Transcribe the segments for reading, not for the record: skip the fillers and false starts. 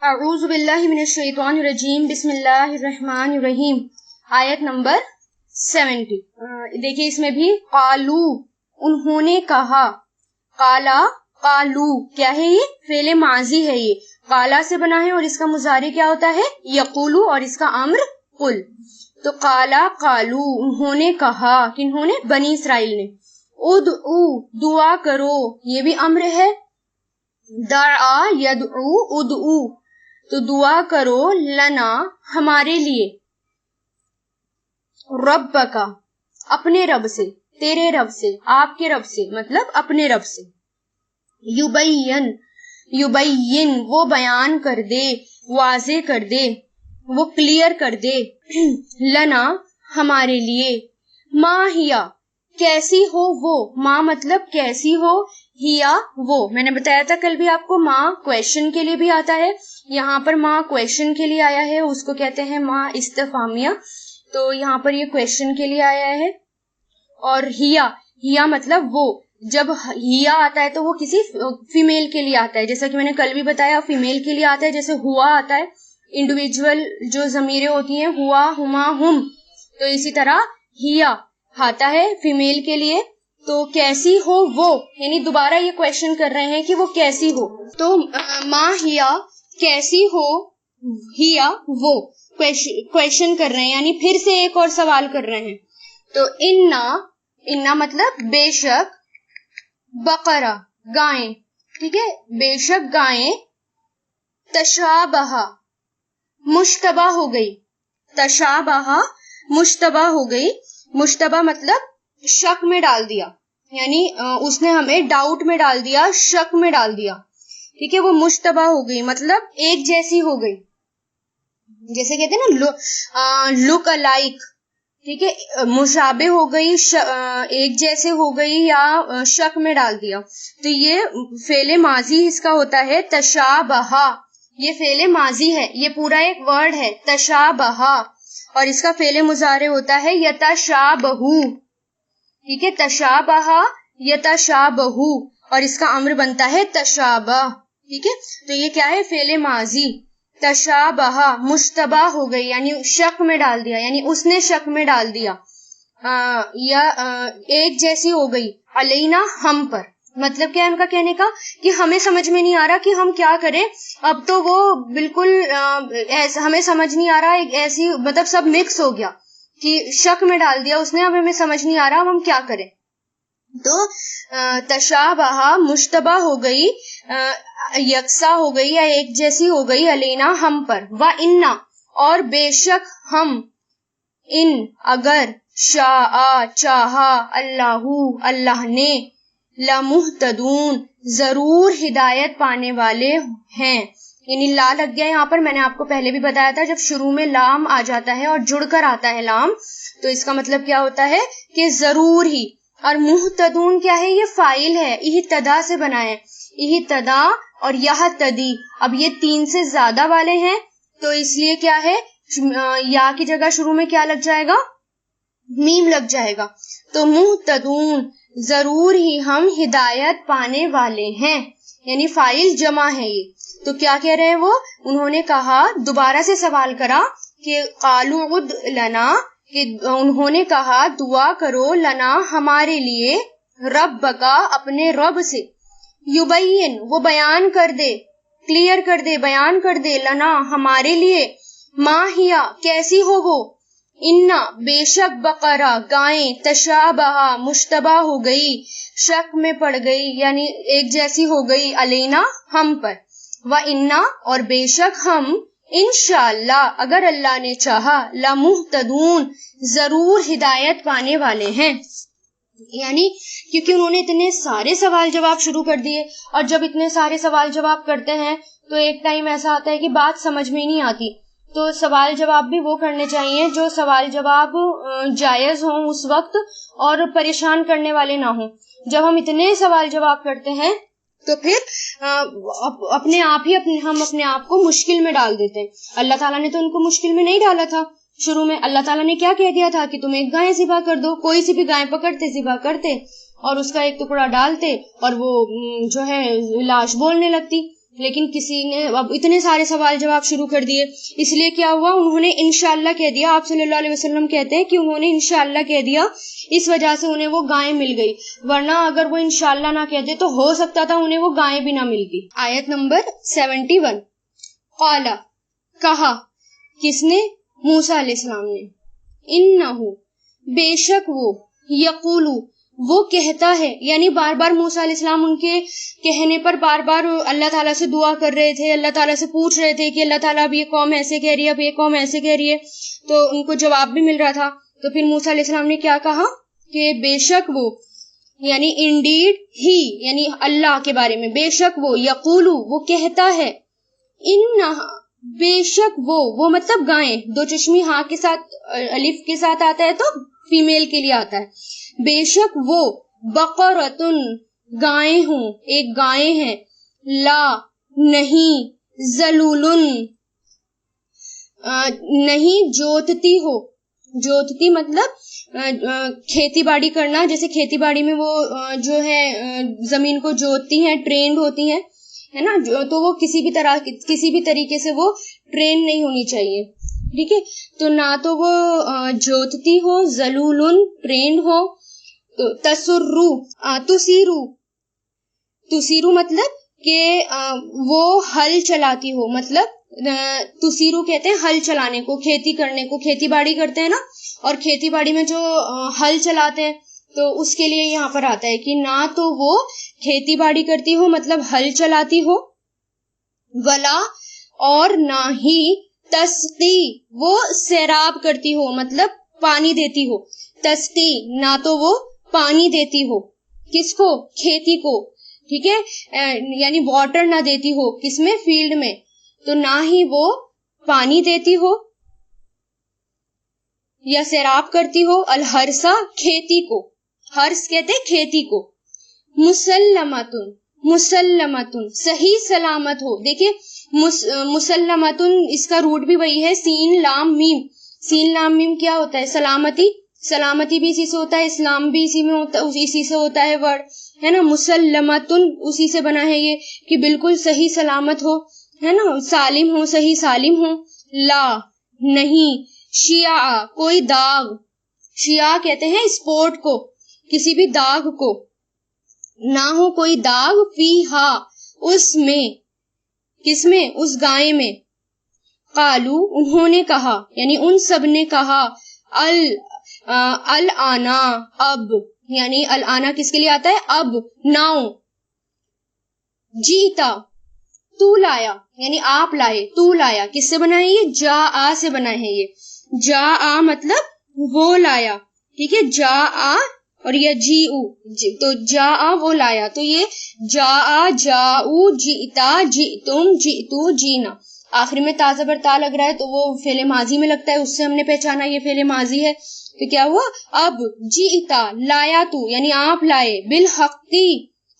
اعوذ باللہ من الشیطان الرجیم بسم اللہ الرحمن الرحیم آیت نمبر 70. دیکھیے اس میں بھی قالو انہوں نے کہا، قالا قالو کیا ہے؟ یہ فعل ماضی ہے، یہ قالا سے بنا ہے اور اس کا مضارع کیا ہوتا ہے؟ یقولو، اور اس کا امر قل. تو قالا قالو انہوں نے کہا، کنہوں نے؟ بنی اسرائیل نے. ادعو دعا کرو، یہ بھی امر ہے. دعا یدعو ادعو، تو دعا کرو، لنا ہمارے لیے، رب کا اپنے رب سے، تیرے رب سے، آپ کے رب سے، مطلب اپنے رب سے. یبین یبین وہ بیان کر دے، واضح کر دے، وہ کلیئر کر دے، لنا ہمارے لیے، ما ہیا کیسی ہو وہ، ماں مطلب کیسی ہو، ہیا وہ. میں نے بتایا تھا کل بھی آپ کو، ماں کویشچن کے لیے بھی آتا ہے، یہاں پر ماں کویشچن کے لیے آیا ہے، اس کو کہتے ہیں ماں استفہامیہ، تو یہاں پر یہ کویشچن کے لیے آیا ہے. اور ہیا مطلب وہ، جب ہیا آتا ہے تو وہ کسی فیمیل کے لیے آتا ہے، جیسا کہ میں نے کل بھی بتایا فیمیل کے لیے آتا ہے، جیسے ہوا آتا ہے انڈیویجول جو ضمیریں ہوتی ہیں، ہوا، ہما، ہم، تو اسی طرح ہیا آتا ہے فیمیل کے لیے. تو کیسی ہو وہ، یعنی دوبارہ یہ کویشچن کر رہے ہیں کہ وہ کیسی ہو. تو ماں ہیا کیسی ہو، ہیا وہ کویشچن کر رہے ہیں، یعنی پھر سے ایک اور سوال کر رہے ہیں. تو انا مطلب بے شک، بقرہ گائیں، ٹھیک ہے، بے شک گائیں، تشابہ مشتبہ ہو گئی، تشابہ مشتبہ ہو گئی. مشتبہ مطلب شک میں ڈال دیا، یعنی اس نے ہمیں ڈاؤٹ میں ڈال دیا، شک میں ڈال دیا، ٹھیک ہے. وہ مشتبہ ہو گئی مطلب ایک جیسی ہو گئی، جیسے کہتے ہیں نا لک الائک، ٹھیک ہے، مشابہ ہو گئی، ایک جیسے ہو گئی یا شک میں ڈال دیا. تو یہ فعل ماضی اس کا ہوتا ہے تشابہ، یہ فعل ماضی ہے، یہ پورا ایک ورڈ ہے تشابہ، اور اس کا فعل مضارع ہوتا ہے یتشابہ، ٹھیک ہے، تشابہ یتشابہ، اور اس کا امر بنتا ہے تشابہ، ٹھیک ہے. تو یہ کیا ہے؟ فعل ماضی. تشابہ مشتبہ ہو گئی، یعنی شک میں ڈال دیا، یعنی اس نے شک میں ڈال دیا، یا ایک جیسی ہو گئی، علینا ہم پر. مطلب کیا ہے ان کا کہنے کا؟ کہ ہمیں سمجھ میں نہیں آ رہا کہ ہم کیا کریں، اب تو وہ بالکل ہمیں سمجھ نہیں آ رہا، ایک ایسی مطلب سب مکس ہو گیا کہ شک میں ڈال دیا اس نے، اب ہمیں سمجھ نہیں آ رہا اب ہم کیا کریں. تو تشابہ مشتبہ ہو گئی، یکساں ہو گئی یا ایک جیسی ہو گئی، علینا ہم پر، وَإِنَّا اور بے شک ہم، ان اگر، شاء چاہا، اللہ نے، لَمُهْتَدُونَ ضرور ہدایت پانے والے ہیں. یعنی لا لگ گیا یہاں پر، میں نے آپ کو پہلے بھی بتایا تھا جب شروع میں لام آ جاتا ہے اور جڑ کر آتا ہے لام، تو اس کا مطلب کیا ہوتا ہے کہ ضرور ہی. اور مہتدون کیا ہے؟ یہ فاعل ہے، اہتدا سے بنا ہے، اہتدا اور یہتدی. اب یہ 3 سے زیادہ والے ہیں تو اس لیے کیا ہے، یا کی جگہ شروع میں کیا لگ جائے گا؟ میم لگ جائے گا. تو مہتدون ضرور ہی ہم ہدایت پانے والے ہیں، یعنی فاعل جمع ہے یہ. تو کیا کہہ رہے ہیں وہ؟ انہوں نے کہا، دوبارہ سے سوال کرا کہ قالوا اد لنا، کہ انہوں نے کہا دعا کرو، لنا ہمارے لیے، رب کا اپنے رب سے، یبین وہ بیان کر دے، کلیئر کر دے، بیان کر دے، لنا ہمارے لیے، ما ہیا کیسی ہو وہ، انا بے شک، بقرہ گائیں، تشابہ مشتبہ ہو گئی، شک میں پڑ گئی، یعنی ایک جیسی ہو گئی، علینا ہم پر، وَإِنَّا اور بے شک ہم، انشاءاللہ اگر اللہ نے چاہا، لَمُهْتَدُونَ ضرور ہدایت پانے والے ہیں. یعنی کیونکہ انہوں نے اتنے سارے سوال جواب شروع کر دیے، اور جب اتنے سارے سوال جواب کرتے ہیں تو ایک ٹائم ایسا آتا ہے کہ بات سمجھ میں نہیں آتی، تو سوال جواب بھی وہ کرنے چاہیے جو سوال جواب جائز ہوں اس وقت اور پریشان کرنے والے نہ ہوں. جب ہم اتنے سوال جواب کرتے ہیں تو پھر اپنے آپ ہی ہم اپنے آپ کو مشکل میں ڈال دیتے ہیں. اللہ تعالیٰ نے تو ان کو مشکل میں نہیں ڈالا تھا. شروع میں اللہ تعالیٰ نے کیا کہہ دیا تھا کہ تم ایک گائے ذبح کر دو، کوئی سی بھی گائے پکڑتے، ذبح کرتے اور اس کا ایک ٹکڑا ڈالتے اور وہ جو ہے لاش بولنے لگتی. لیکن کسی نے اب اتنے سارے سوال جواب شروع کر دیے، اس لیے کیا ہوا، انہوں نے انشاءاللہ کہہ دیا. آپ صلی اللہ علیہ وسلم کہتے ہیں کہ انہوں نے انشاءاللہ کہہ دیا، اس وجہ سے انہیں وہ گائیں مل گئی، ورنہ اگر وہ انشاءاللہ نہ کہتے تو ہو سکتا تھا انہیں وہ گائیں بھی نہ ملتی. آیت نمبر 71. قال، کہا، کس نے؟ موسیٰ علیہ السلام نے. انہو، بے شک وہ، یقولو، وہ کہتا ہے، یعنی بار بار موسیٰ علیہ السلام ان کے کہنے پر بار بار اللہ تعالیٰ سے دعا کر رہے تھے، اللہ تعالیٰ سے پوچھ رہے تھے کہ اللہ تعالیٰ اب یہ قوم ایسے کہہ رہی ہے، اب یہ قوم ایسے کہہ رہی ہے، تو ان کو جواب بھی مل رہا تھا. تو پھر موسیٰ علیہ السلام نے کیا کہا کہ بے شک وہ، یعنی انڈیڈ ہی، یعنی اللہ کے بارے میں، بے شک وہ، یقولو، وہ کہتا ہے، انہا، بے شک وہ مطلب گائیں، دو چشمی ہاں کے ساتھ الف کے ساتھ آتا ہے تو فیمیل کے لیے آتا ہے. بے شک وہ، بقرتن، گائیں ہوں، ایک گائیں ہیں، لا، نہیں، ذلولن، نہیں جوتتی ہو. جوتتی مطلب کھیتی باڑی کرنا، جیسے کھیتی باڑی میں وہ جو ہے زمین کو جوتتی ہیں، ٹرینڈ ہوتی ہیں، ہے نا، تو وہ کسی بھی طریقے سے وہ ٹرین نہیں ہونی چاہیے. ٹھیک ہے، تو نہ تو وہ جوتتی ہو، ذلولن، ٹرینڈ ہو. تو تسرو، تسیرو مطلب کہ وہ ہل چلاتی ہو، مطلب تسیرو کہتے ہیں ہل چلانے کو، کھیتی کرنے کو، کھیتی باڑی کرتے ہیں نا، اور کھیتی باڑی میں جو ہل چلاتے ہیں تو اس کے لیے یہاں پر آتا ہے کہ نہ تو وہ کھیتی باڑی کرتی ہو مطلب ہل چلاتی ہو، ولا، اور نہ ہی تسقی، وہ سیراب کرتی ہو مطلب پانی دیتی ہو. تسقی، نہ تو وہ پانی دیتی ہو، کس کو؟ کھیتی کو. ٹھیک ہے، یعنی واٹر نہ دیتی ہو، کس میں؟ فیلڈ میں. تو نہ ہی وہ پانی دیتی ہو یا سیراب کرتی ہو، الحرسا، کھیتی کو. ہرس کہتے کھیتی کو. مسلمتن، مسلمتن، صحیح سلامت ہو. دیکھیں مسلمتن، اس کا روٹ بھی وہی ہے، سین لام میم. سین لام میم کیا ہوتا ہے؟ سلامتی. سلامتی بھی اسی سے ہوتا ہے، اسلام بھی اسی میں ہوتا ہے، اسی سے ہوتا ہے ورڈ، ہے نا. مسلمتن اسی سے بنا ہے یہ کہ بالکل صحیح سلامت ہو، ہے نا، سالم ہو، صحیح سالم ہو. لا، نہیں، شیعہ، کوئی داغ. شیعہ کہتے ہیں اسپوٹ کو، کسی بھی داغ کو، نہ ہو کوئی داغ، فیہا، اس میں، کس میں؟ اس گائے میں. قالو، انہوں نے کہا، یعنی ان سب نے کہا، الانا، اب، یعنی الانا کس کے لیے آتا ہے؟ اب، ناؤ. جیتا، تو لایا، یعنی آپ لائے، تو لایا. کس سے بنا ہے یہ؟ جا آ سے بنا ہے یہ. جا آ مطلب وہ لایا. ٹھیک ہے، جا آ اور یہ جی او، تو جا آ وہ لایا، تو یہ جا آ، جا او، جیتا، جیتم، جیتو، جینا. آخری میں تا زبر تا لگ رہا ہے تو وہ فعل ماضی میں لگتا ہے، اس سے ہم نے پہچانا یہ فعل ماضی ہے. تو کیا ہوا؟ اب، جیتا، لایا تو، یعنی آپ لائے، بالحقی،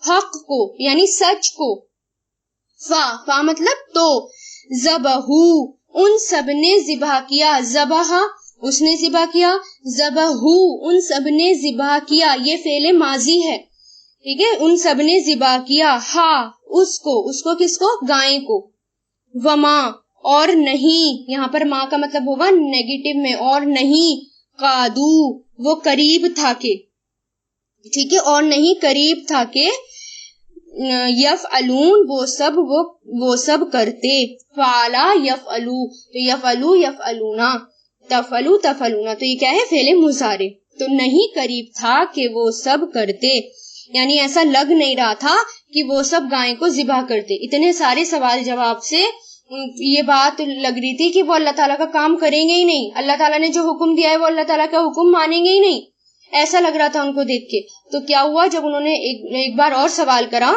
حق کو، یعنی سچ کو. فا مطلب تو. ذبحو، ان سب نے ذبح کیا. ذبح، اس نے ذبح کیا. ذبحو، ان سب نے ذبح کیا، یہ فعل ماضی ہے. ٹھیک ہے، ان سب نے ذبح کیا. ہا، اس کو کس کو؟ گائیں کو. وما، اور نہیں، یہاں پر ماں کا مطلب ہوگا نیگیٹو میں، اور نہیں. قادو، وہ قریب تھا کہ، ٹھیک ہے، اور نہیں قریب تھا کہ. یفعلون، وہ سب کرتے. فعلا یفعلو، تو یفعلو یفعلونا، تفعلو تفعلونا، تو یہ کیا ہے؟ فعل مضارع. تو نہیں قریب تھا کہ وہ سب کرتے، یعنی ایسا لگ نہیں رہا تھا کہ وہ سب گائے کو ذبح کرتے. اتنے سارے سوال جواب سے یہ بات لگ رہی تھی کہ وہ اللہ تعالیٰ کا کام کریں گے ہی نہیں، اللہ تعالیٰ نے جو حکم دیا ہے وہ اللہ تعالیٰ کا حکم مانیں گے ہی نہیں، ایسا لگ رہا تھا ان کو دیکھ کے. تو کیا ہوا جب انہوں نے ایک بار اور سوال کرا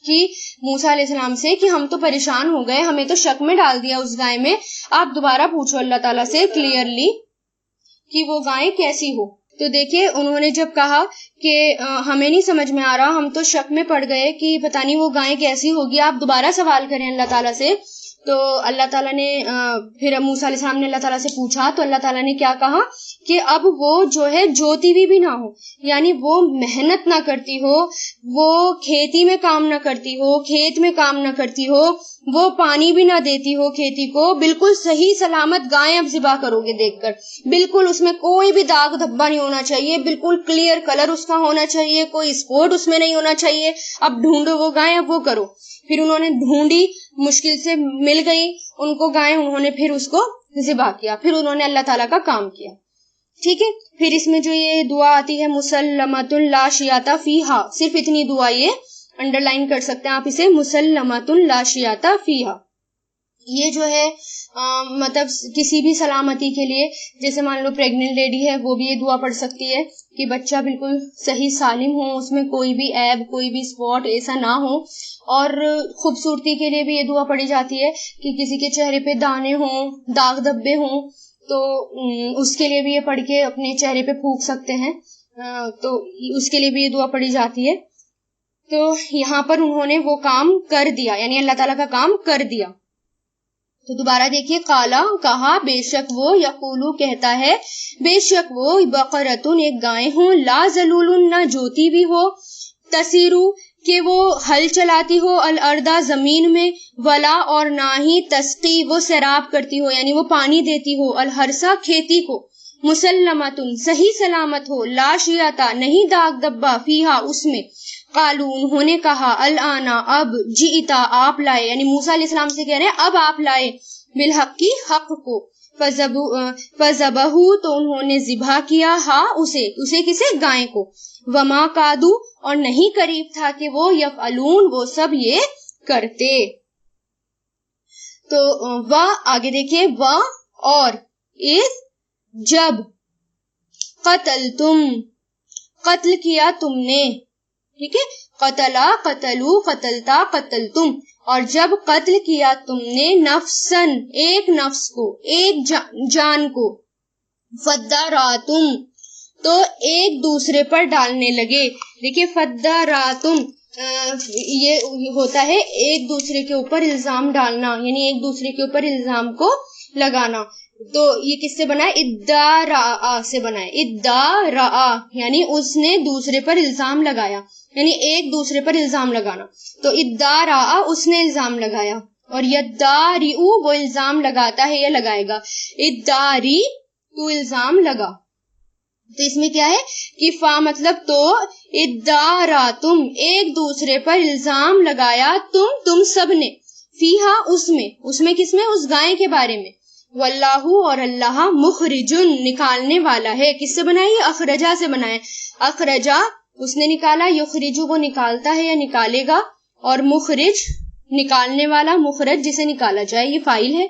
کہ موسیٰ علیہ السلام سے کہ ہم تو پریشان ہو گئے، ہمیں تو شک میں ڈال دیا اس گائے میں، آپ دوبارہ پوچھو اللہ تعالیٰ سے کلیئرلی کہ وہ گائے کیسی ہو. تو دیکھیں انہوں نے جب کہا کہ ہمیں نہیں سمجھ میں آ رہا، ہم تو شک میں پڑ گئے کہ پتہ نہیں وہ گائے کیسی ہوگی، آپ دوبارہ سوال کریں اللہ تعالیٰ سے. تو اللہ تعالیٰ نے پھر موسیٰ علیہ السلام نے اللہ تعالیٰ سے پوچھا تو اللہ تعالیٰ نے کیا کہا کہ اب وہ جو ہے جوتی بھی نہ ہو، یعنی وہ محنت نہ کرتی ہو، وہ کھیتی میں کام نہ کرتی ہو، کھیت میں کام نہ کرتی ہو، وہ پانی بھی نہ دیتی ہو کھیتی کو، بالکل صحیح سلامت گائیں اب ذبح کرو گے دیکھ کر، بالکل اس میں کوئی بھی داغ دھبا نہیں ہونا چاہیے، بالکل کلیئر کلر اس کا ہونا چاہیے، کوئی اسپوٹ اس میں نہیں ہونا چاہیے، اب ڈھونڈو وہ گائیں، اب وہ کرو۔ پھر انہوں نے ڈھونڈی، مشکل سے مل گئی ان کو گائیں، انہوں نے پھر اس کو ذبح کیا، پھر انہوں نے اللہ تعالیٰ کا کام کیا، ٹھیک ہے۔ پھر اس میں جو یہ دعا آتی ہے مسلمۃ لا شیاۃ فیہا، صرف اتنی دعا یہ انڈر لائن کر سکتے ہیں آپ اسے، مسلمۃ لا شیاۃ فیہا، یہ جو ہے مطلب کسی بھی سلامتی کے لیے، جیسے مان لو پریگننٹ لیڈی ہے وہ بھی یہ دعا پڑھ سکتی ہے کہ بچہ بالکل صحیح سالم ہو، اس میں کوئی بھی عیب کوئی بھی اسپاٹ ایسا نہ ہو، اور خوبصورتی کے لیے بھی یہ دعا پڑھی جاتی ہے کہ کسی کے چہرے پہ دانے ہوں، داغ دھبے ہوں تو اس کے لیے بھی یہ پڑھ کے اپنے چہرے پہ پھونک سکتے ہیں، تو اس کے لیے بھی یہ دعا پڑھی جاتی ہے۔ تو یہاں پر انہوں نے وہ کام کر دیا، یعنی اللہ تعالیٰ کا کام کر دیا۔ تو دوبارہ دیکھیے، قالا کہا، بے شک وہ، یقولو کہتا ہے، بے شک وہ، بقرتن ایک گائے ہوں، لا ذلول نہ جوتی بھی ہو، تسیرو کہ وہ ہل چلاتی ہو، الارض زمین میں، ولا اور نہ ہی تسقی وہ سیراب کرتی ہو، یعنی وہ پانی دیتی ہو، الحرث کھیتی کو، مسلمتن صحیح سلامت ہو، لا شیاتا نہیں داغ دبا، فیہا اس میں، قالو انہوں نے کہا، الانا اب، جئتا آپ لائے، یعنی موسیٰ علیہ السلام سے کہہ رہے ہیں اب آپ لائے، بالحق کی حق کو، فذبحوا تو انہوں نے ذبح کیا، ہاں اسے کسے، گائے کو، وما کادو اور نہیں قریب تھا کہ وہ، یفعلون وہ سب یہ کرتے۔ تو آگے دیکھیے، اور اذ جب، قتل کیا تم نے، ٹھیک ہے، قتلا قتلو قتلتا قتلتم، اور جب قتل کیا تم نے، نفسن ایک نفس کو، ایک جان کو، فداراتم تو ایک دوسرے پر ڈالنے لگے۔ دیکھیے فداراتم یہ ہوتا ہے ایک دوسرے کے اوپر الزام ڈالنا، یعنی ایک دوسرے کے اوپر الزام کو لگانا۔ تو یہ کس سے بنا ہے، ادعا سے بنا ہے، ادعا یعنی اس نے دوسرے پر الزام لگایا، یعنی ایک دوسرے پر الزام لگانا، تو ادعا اس نے الزام لگایا، اور یدعو وہ الزام لگاتا ہے یا لگائے گا، ادعی تو الزام لگا، تو اس میں کیا ہے کہ فا مطلب تو، ادعاتم ایک دوسرے پر الزام لگایا تم سب نے، فیہا اس میں کس میں، اس گائے کے بارے میں، واللہ اور اللہ مخرجن نکالنے والا ہے، کس سے بنائے، اخرجا سے بنائے، اخرجا اس نے نکالا، یخرجو وہ نکالتا ہے یا نکالے گا، اور مخرج نکالنے والا، مخرج جسے نکالا جائے یہ فاعل ہے،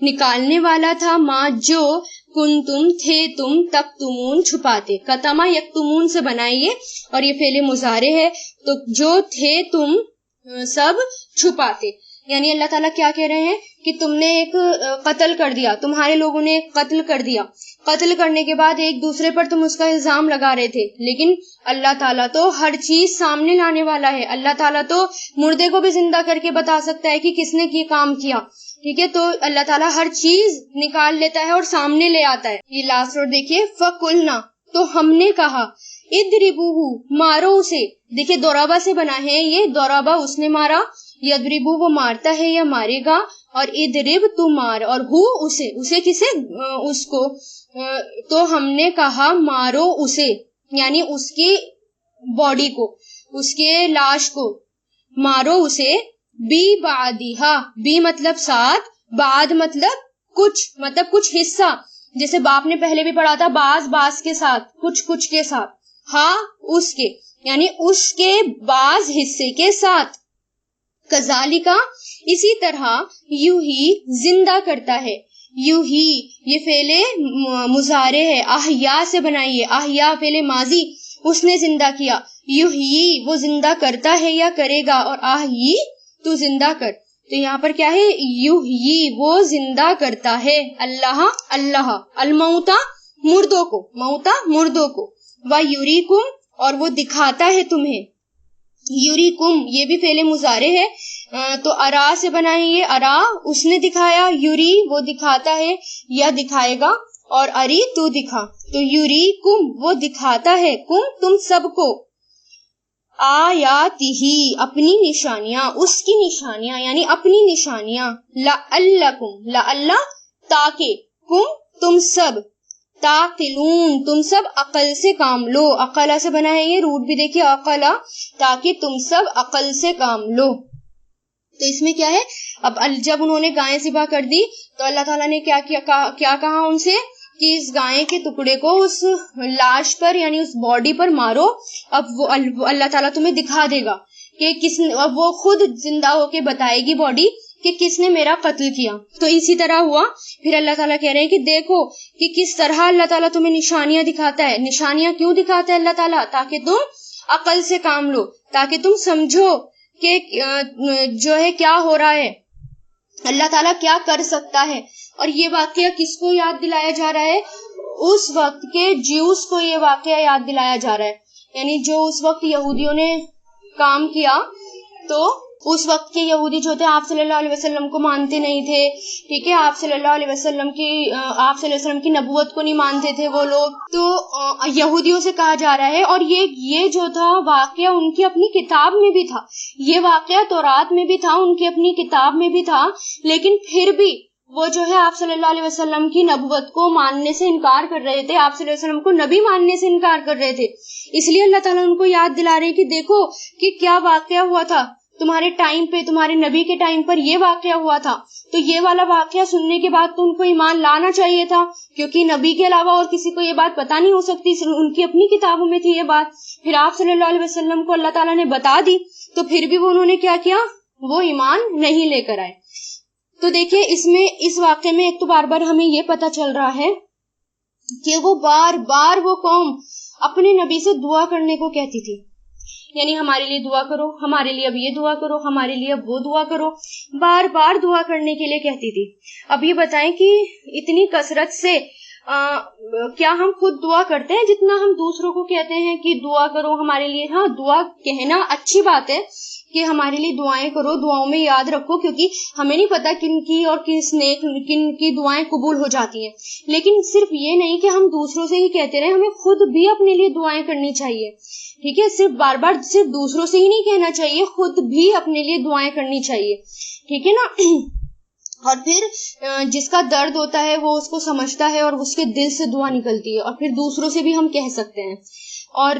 نکالنے والا تھا، ما جو کنتم تھے تم، تکتمون چھپاتے، کتما یکتمون سے بنائیے، اور یہ فعل مضارع ہے، تو جو تھے تم سب چھپاتے، یعنی اللہ تعالیٰ کیا کہہ رہے ہیں کہ تم نے ایک قتل کر دیا، تمہارے لوگوں نے ایک قتل کر دیا، قتل کرنے کے بعد ایک دوسرے پر تم اس کا الزام لگا رہے تھے، لیکن اللہ تعالیٰ تو ہر چیز سامنے لانے والا ہے، اللہ تعالیٰ تو مردے کو بھی زندہ کر کے بتا سکتا ہے کہ کس نے یہ کام کیا، ٹھیک ہے، تو اللہ تعالیٰ ہر چیز نکال لیتا ہے اور سامنے لے آتا ہے۔ یہ لاسٹ اور دیکھیے، فَقُلْنَا تو ہم نے کہا، اِدْرِبُوهُ مارو اسے، دیکھیے دورابا سے بنا ہے یہ، دورابا اس نے مارا، یدربو وہ مارتا ہے یا مارے گا، اور ادرب تو مار، اور ہو اسے کسے، اس کو، تو ہم نے کہا مارو اسے، یعنی اس کی باڈی کو، اس کے لاش کو، مارو اسے، بی بعدہا، بی مطلب ساتھ، بعد مطلب کچھ حصہ، جیسے باپ نے پہلے بھی پڑھا تھا، باز کے ساتھ، کچھ کے ساتھ، ہاں اس کے، یعنی اس کے بعض حصے کے ساتھ، کذالکا اسی طرح، یوں ہی زندہ کرتا ہے، یوں ہی یہ فعل مضارع ہے، احیا سے بنائیے، احیا فعل ماضی، اس نے زندہ کیا، یوں ہی وہ زندہ کرتا ہے یا کرے گا، اور آہی تو زندہ کر، تو یہاں پر کیا ہے، یوں ہی وہ زندہ کرتا ہے، اللہ الموتا مردوں کو، موتا مردوں کو، وَيُرِيكُمْ اور وہ دکھاتا ہے تمہیں، یوریکم یہ بھی فعل مضارع ہے، تو ارا سے بنا ہے یہ، ارا اس نے دکھایا، یوری وہ دکھاتا ہے یا دکھائے گا، اور اری تو دکھا، تو یوری کم وہ دکھاتا ہے، کم تم سب کو، آیاتہ اپنی نشانیاں، اس کی نشانیاں یعنی اپنی نشانیاں، لعلکم لعل تاکہ، کم تم سب، تاقلون تم سب عقل سے کام لو، عقلہ سے بنا ہے یہ، روٹ بھی دیکھیے عقلہ، تاکہ تم سب عقل سے کام لو۔ تو اس میں کیا ہے، اب جب انہوں نے گائے ذبح کر دی تو اللہ تعالیٰ نے کیا کہا ان سے کہ اس گائے کے ٹکڑے کو اس لاش پر یعنی اس باڈی پر مارو، اب وہ اللہ تعالیٰ تمہیں دکھا دے گا کہ کس نے، اب وہ خود زندہ ہو کے بتائے گی باڈی کہ کس نے میرا قتل کیا۔ تو اسی طرح ہوا، پھر اللہ تعالیٰ کہہ رہے ہیں کہ دیکھو کہ کس طرح اللہ تعالیٰ تمہیں نشانیاں دکھاتا ہے۔ نشانیاں کیوں دکھاتا ہے اللہ تعالیٰ؟ تاکہ تم عقل سے کام لو، تاکہ تم سمجھو کہ جو ہے کیا ہو رہا ہے، اللہ تعالیٰ کیا کر سکتا ہے۔ اور یہ واقعہ کس کو یاد دلایا جا رہا ہے؟ اس وقت کے جیوز کو یہ واقعہ یاد دلایا جا رہا ہے، یعنی جو اس وقت یہودیوں نے کام کیا، تو اس وقت کے یہودی جو تھے آپ صلی اللہ علیہ وسلم کو مانتے نہیں تھے، ٹھیک ہے، آپ صلی اللہ علیہ وسلم کی نبوت کو نہیں مانتے تھے وہ لوگ، تو یہودیوں سے کہا جا رہا ہے، اور یہ جو تھا واقعہ ان کی اپنی کتاب میں بھی تھا، یہ واقعہ تورات میں بھی تھا، ان کی اپنی کتاب میں بھی تھا، لیکن پھر بھی وہ جو ہے آپ صلی اللہ علیہ وسلم کی نبوت کو ماننے سے انکار کر رہے تھے، آپ صلی اللہ علیہ وسلم کو نبی ماننے سے انکار کر رہے تھے۔ اس لیے اللہ تعالیٰ ان کو یاد دلا رہے کہ دیکھو کہ کیا واقعہ ہوا تھا تمہارے ٹائم پہ، تمہارے نبی کے ٹائم پر یہ واقعہ ہوا تھا۔ تو یہ والا واقعہ سننے کے بعد تو ان کو ایمان لانا چاہیے تھا، کیونکہ نبی کے علاوہ اور کسی کو یہ بات پتا نہیں ہو سکتی، ان کی اپنی کتابوں میں تھی یہ بات، پھر آپ صلی اللہ علیہ وسلم کو اللہ تعالیٰ نے بتا دی، تو پھر بھی وہ انہوں نے کیا کیا، وہ ایمان نہیں لے کر آئے۔ تو دیکھیں اس واقعے میں ایک تو بار بار ہمیں یہ پتا چل رہا ہے کہ وہ بار بار وہ قوم اپنے نبی سے دعا کرنے کو کہتی تھی، یعنی ہمارے لیے دعا کرو، ہمارے لیے اب یہ دعا کرو، ہمارے لیے اب وہ دعا کرو، بار بار دعا کرنے کے لیے کہتی تھی۔ اب یہ بتائیں کہ اتنی کثرت سے کیا ہم خود دعا کرتے ہیں جتنا ہم دوسروں کو کہتے ہیں کہ دعا کرو ہمارے لیے؟ ہاں، دعا کہنا اچھی بات ہے کہ ہمارے لیے دعائیں کرو، دعاؤں میں یاد رکھو، کیونکہ ہمیں نہیں پتا کن کی اور کن کی دعائیں قبول ہو جاتی ہیں، لیکن صرف یہ نہیں کہ ہم دوسروں سے ہی کہتے رہے، ہمیں خود بھی اپنے لیے دعائیں کرنی چاہیے، ٹھیک ہے، صرف بار بار صرف دوسروں سے ہی نہیں کہنا چاہیے، خود بھی اپنے لیے دعائیں کرنی چاہیے، ٹھیک ہے نا۔ اور پھر جس کا درد ہوتا ہے وہ اس کو سمجھتا ہے اور اس کے دل سے دعا نکلتی ہے، اور پھر دوسروں سے بھی ہم کہہ سکتے ہیں۔ اور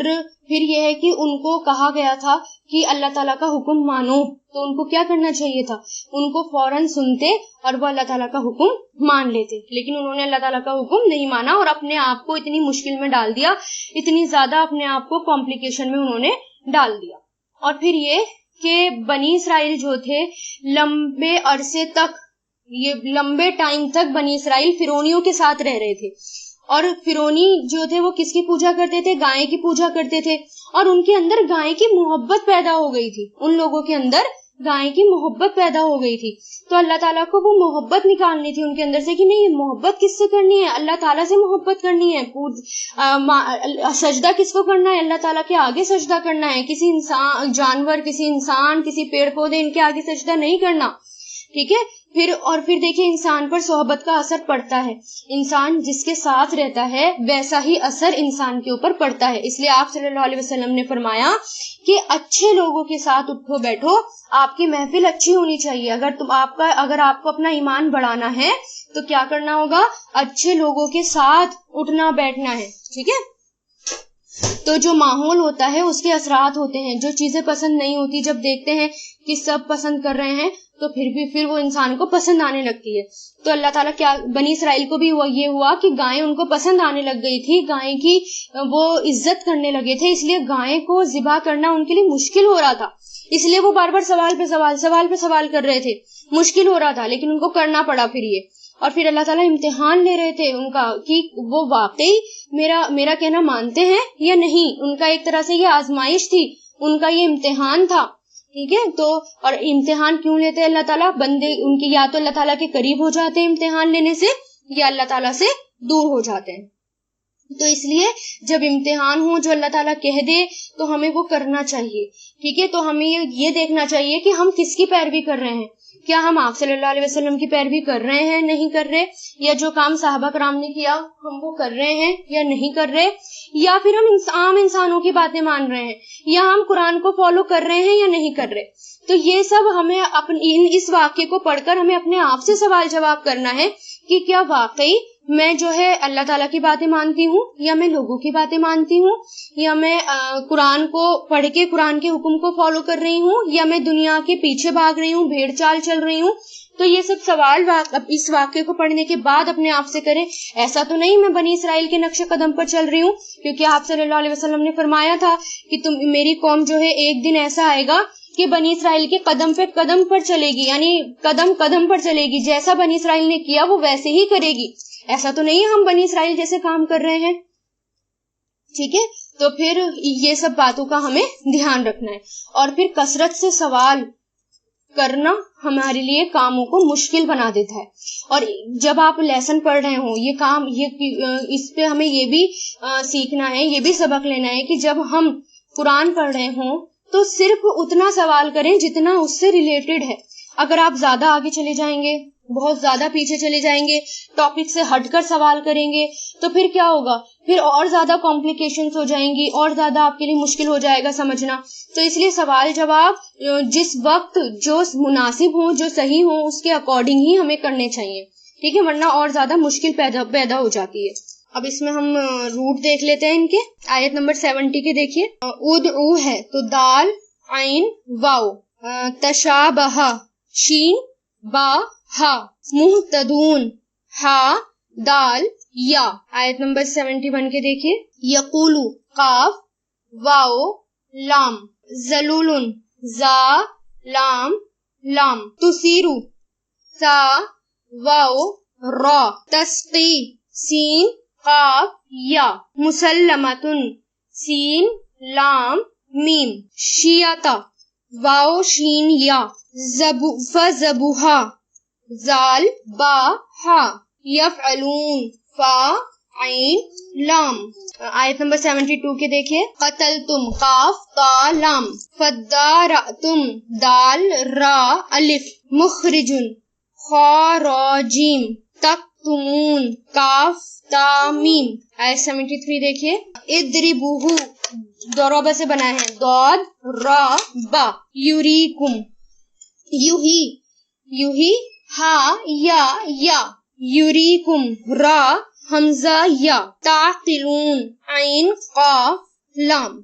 پھر یہ ہے کہ ان کو کہا گیا تھا کہ اللہ تعالیٰ کا حکم مانو، تو ان کو کیا کرنا چاہیے تھا؟ ان کو فوراً سنتے اور وہ اللہ تعالیٰ کا حکم مان لیتے، لیکن انہوں نے اللہ تعالیٰ کا حکم نہیں مانا اور اپنے آپ کو اتنی مشکل میں ڈال دیا، اتنی زیادہ اپنے آپ کو کمپلیکیشن میں انہوں نے ڈال دیا۔ اور پھر یہ کہ بنی اسرائیل جو تھے لمبے عرصے تک، یہ لمبے ٹائم تک بنی اسرائیل فرعونیوں کے ساتھ رہ رہے تھے، اور فرعونی جو تھے وہ کس کی پوجا کرتے تھے؟ گائے کی پوجا کرتے تھے، اور ان کے اندر گائے کی محبت پیدا ہو گئی تھی، ان لوگوں کے اندر گائے کی محبت پیدا ہو گئی تھی۔ تو اللہ تعالیٰ کو وہ محبت نکالنی تھی ان کے اندر سے کہ نہیں، محبت کس سے کرنی ہے؟ اللہ تعالیٰ سے محبت کرنی ہے۔ سجدہ کس کو کرنا ہے؟ اللہ تعالیٰ کے آگے سجدہ کرنا ہے، کسی انسان، جانور، کسی انسان، کسی پیڑ پودے، ان کے آگے سجدہ نہیں کرنا، ٹھیک ہے۔ پھر دیکھیں انسان پر صحبت کا اثر پڑتا ہے، انسان جس کے ساتھ رہتا ہے ویسا ہی اثر انسان کے اوپر پڑتا ہے، اس لیے آپ صلی اللہ علیہ وسلم نے فرمایا کہ اچھے لوگوں کے ساتھ اٹھو بیٹھو، آپ کی محفل اچھی ہونی چاہیے۔ اگر آپ کو اپنا ایمان بڑھانا ہے تو کیا کرنا ہوگا؟ اچھے لوگوں کے ساتھ اٹھنا بیٹھنا ہے، ٹھیک ہے۔ تو جو ماحول ہوتا ہے اس کے اثرات ہوتے ہیں، جو چیزیں پسند نہیں ہوتی جب دیکھتے ہیں کہ سب پسند کر رہے ہیں تو پھر وہ انسان کو پسند آنے لگتی ہے۔ تو اللہ تعالیٰ کیا، بنی اسرائیل کو بھی یہ ہوا کہ گائیں ان کو پسند آنے لگ گئی تھی، گائیں کی وہ عزت کرنے لگے تھے، اس لیے گائیں کو ذبح کرنا ان کے لیے مشکل ہو رہا تھا، اس لیے وہ بار بار سوال پہ سوال کر رہے تھے، مشکل ہو رہا تھا، لیکن ان کو کرنا پڑا پھر یہ۔ اور پھر اللہ تعالیٰ امتحان لے رہے تھے ان کا کہ وہ واقعی میرا کہنا مانتے ہیں یا نہیں، ان کا ایک طرح سے یہ آزمائش تھی، ان کا یہ امتحان تھا، ٹھیک ہے۔ تو اور امتحان کیوں لیتے اللہ تعالیٰ؟ بندے ان کی یا تو اللہ تعالیٰ کے قریب ہو جاتے ہیں امتحان لینے سے، یا اللہ تعالیٰ سے دور ہو جاتے ہیں۔ تو اس لیے جب امتحان ہو جو اللہ تعالیٰ کہہ دے تو ہمیں وہ کرنا چاہیے. ٹھیک ہے, تو ہمیں یہ دیکھنا چاہیے کہ ہم کس کی پیروی کر رہے ہیں. کیا ہم آپ صلی اللہ علیہ وسلم کی پیروی کر رہے ہیں, نہیں کر رہے, یا جو کام صحابہ کرام نے کیا ہم وہ کر رہے ہیں یا نہیں کر رہے, یا پھر ہم عام انسانوں کی باتیں مان رہے ہیں, یا ہم قرآن کو فالو کر رہے ہیں یا نہیں کر رہے. تو یہ سب ہمیں اس واقعے کو پڑھ کر ہمیں اپنے آپ سے سوال جواب کرنا ہے کہ کیا واقعی میں جو ہے اللہ تعالیٰ کی باتیں مانتی ہوں, یا میں لوگوں کی باتیں مانتی ہوں, یا میں قرآن کو پڑھ کے قرآن کے حکم کو فالو کر رہی ہوں, یا میں دنیا کے پیچھے بھاگ رہی ہوں, بھیڑ چال چل رہی ہوں. تو یہ سب سوال اس واقعے کو پڑھنے کے بعد اپنے آپ سے کریں. ایسا تو نہیں میں بنی اسرائیل کے نقش قدم پر چل رہی ہوں, کیونکہ آپ صلی اللہ علیہ وسلم نے فرمایا تھا کہ میری قوم جو ہے ایک دن ایسا آئے گا کہ بنی اسرائیل کے قدم پہ قدم پر چلے گی, یعنی قدم قدم پر چلے گی, جیسا بنی اسرائیل نے کیا وہ ویسے ہی کرے گی. ایسا تو نہیں ہم بنی اسرائیل جیسے کام کر رہے ہیں. ٹھیک ہے, تو پھر یہ سب باتوں کا ہمیں دھیان رکھنا ہے. اور پھر کثرت سے سوال کرنا ہمارے لیے کاموں کو مشکل بنا دیتا ہے. اور جب آپ لیسن پڑھ رہے ہوں یہ کام اس پہ ہمیں یہ بھی سیکھنا ہے, یہ بھی سبق لینا ہے کہ جب ہم قرآن پڑھ رہے ہوں تو صرف اتنا سوال کریں جتنا اس سے ریلیٹڈ ہے. اگر آپ زیادہ آگے چلے جائیں گے, بہت زیادہ پیچھے چلے جائیں گے, ٹاپک سے ہٹ کر سوال کریں گے, تو پھر کیا ہوگا, پھر اور زیادہ کمپلیکیشنز ہو جائیں گی, اور زیادہ آپ کے لیے مشکل ہو جائے گا سمجھنا. تو اس لیے سوال جواب جس وقت جو مناسب ہوں, جو صحیح ہوں, اس کے اکارڈنگ ہی ہمیں کرنے چاہیے. ٹھیک ہے, ورنہ اور زیادہ مشکل پیدا ہو جاتی ہے. اب اس میں ہم روٹ دیکھ لیتے ہیں ان کے. آیت نمبر 70 کے دیکھیے. ادعو ہے تو دال عین واو, تشابہ شین با ہا, محتدون ہا دال یا. آیت نمبر 71 کے دیکھیے. یقولو قاف واو لام, ذلول زا لام لام, تسیرو سا واو را, تسقی سین قاف یا, مسلمتن سین لام میم, شیعتا واو شین یا, فزبوہا زال با ہا, یفعلون فا عین لام. آیت نمبر 72 کے دیکھیے. قتلتم قاف تا لام, فدارأتم دال را الف, مخرجن خا را جیم, تکتمون کاف تا میم. آیت 73 دیکھیے. ادربوہو ضربہ سے بنا ہے, داد را با, یوریکم یوہی ہا یا, یوریکم را حمزہ یا, تعقلون عین قاف لام.